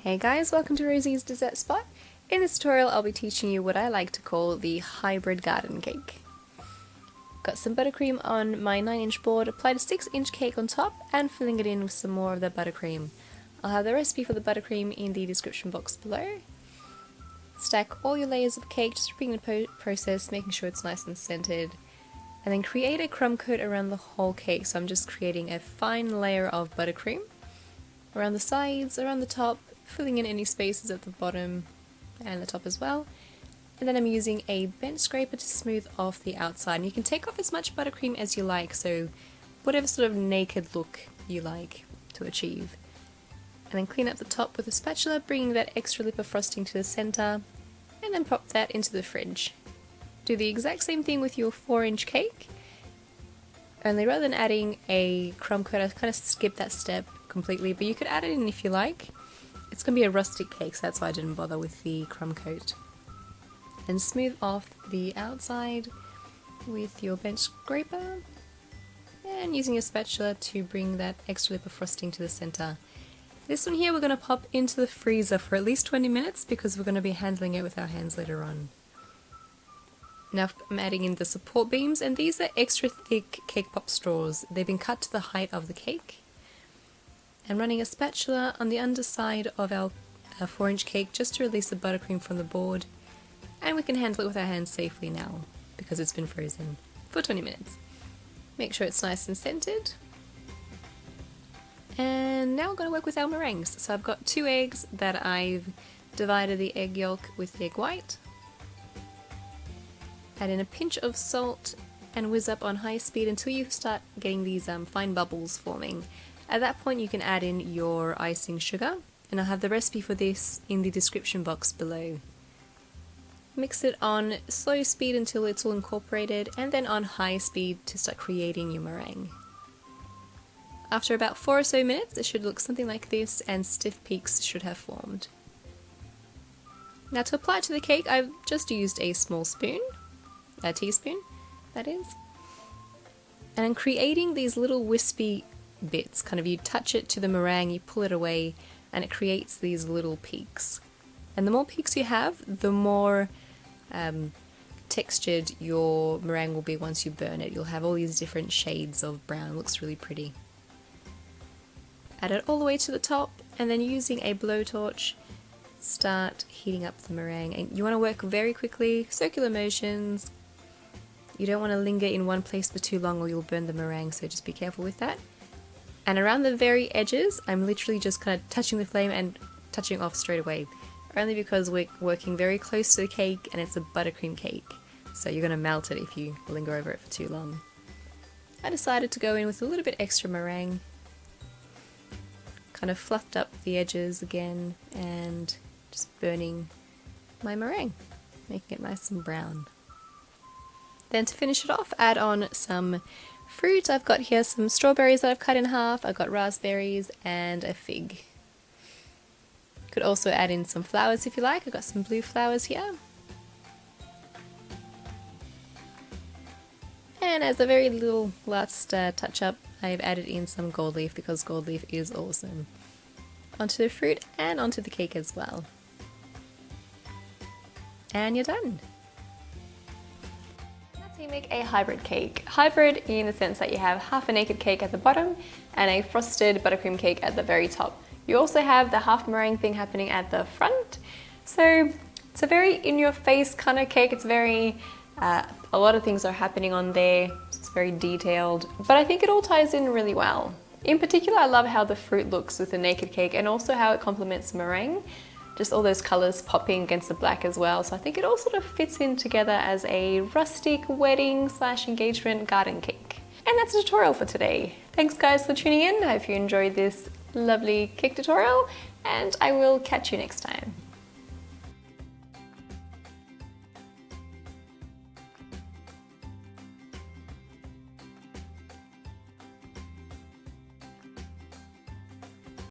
Hey guys, welcome to Rosie's Dessert Spot. In this tutorial I'll be teaching you what I like to call the hybrid garden cake. Got some buttercream on my 9-inch board, applied a 6-inch cake on top and filling it in with some more of the buttercream. I'll have the recipe for the buttercream in the description box below. Stack all your layers of cake, just repeating the process, making sure it's nice and centered. And then create a crumb coat around the whole cake, so I'm just creating a fine layer of buttercream around the sides, around the top, filling in any spaces at the bottom and the top as well. And then I'm using a bench scraper to smooth off the outside. And you can take off as much buttercream as you like, so whatever sort of naked look you like to achieve. And then clean up the top with a spatula, bringing that extra lip of frosting to the center, and then pop that into the fridge. Do the exact same thing with your 4-inch cake, only rather than adding a crumb coat, I kind of skipped that step completely, but you could add it in if you like. It's going to be a rustic cake, so that's why I didn't bother with the crumb coat. And smooth off the outside with your bench scraper, and using your spatula to bring that extra lip of frosting to the center. This one here we're going to pop into the freezer for at least 20 minutes because we're going to be handling it with our hands later on. Now I'm adding in the support beams, and these are extra thick cake pop straws. They've been cut to the height of the cake. And running a spatula on the underside of our 4-inch cake just to release the buttercream from the board. And we can handle it with our hands safely now because it's been frozen for 20 minutes. Make sure it's nice and centered. And now we're going to work with our meringues. So I've got 2 eggs that I've divided the egg yolk with the egg white. Add in a pinch of salt and whiz up on high speed until you start getting these fine bubbles forming. At that point you can add in your icing sugar, and I'll have the recipe for this in the description box below. Mix it on slow speed until it's all incorporated, and then on high speed to start creating your meringue. After about 4 or so minutes it should look something like this, and stiff peaks should have formed. Now to apply it to the cake I've just used a small spoon, a teaspoon that is, and I'm creating these little wispy bits. Kind of you touch it to the meringue, you pull it away, and it creates these little peaks. And the more peaks you have, the more textured your meringue will be once you burn it. You'll have all these different shades of brown. It looks really pretty. Add it all the way to the top, and then using a blowtorch start heating up the meringue. And you want to work very quickly, circular motions. You don't want to linger in one place for too long or you'll burn the meringue, so just be careful with that. And around the very edges, I'm literally just kind of touching the flame and touching off straight away. Only because we're working very close to the cake and it's a buttercream cake. So you're going to melt it if you linger over it for too long. I decided to go in with a little bit extra meringue. Kind of fluffed up the edges again and just burning my meringue, making it nice and brown. Then to finish it off, add on some fruit. I've got here some strawberries that I've cut in half, I've got raspberries and a fig. Could also add in some flowers if you like. I've got some blue flowers here. And as a very little last touch up, I've added in some gold leaf because gold leaf is awesome. Onto the fruit and onto the cake as well. And you're done! So you make a hybrid cake. Hybrid in the sense that you have half a naked cake at the bottom and a frosted buttercream cake at the very top. You also have the half meringue thing happening at the front. So it's a very in-your-face kind of cake. It's very, a lot of things are happening on there. It's very detailed, but I think it all ties in really well. In particular, I love how the fruit looks with the naked cake and also how it complements the meringue. Just all those colours popping against the black as well. So I think it all sort of fits in together as a rustic wedding / engagement garden cake. And that's the tutorial for today. Thanks guys for tuning in. I hope you enjoyed this lovely cake tutorial, and I will catch you next time.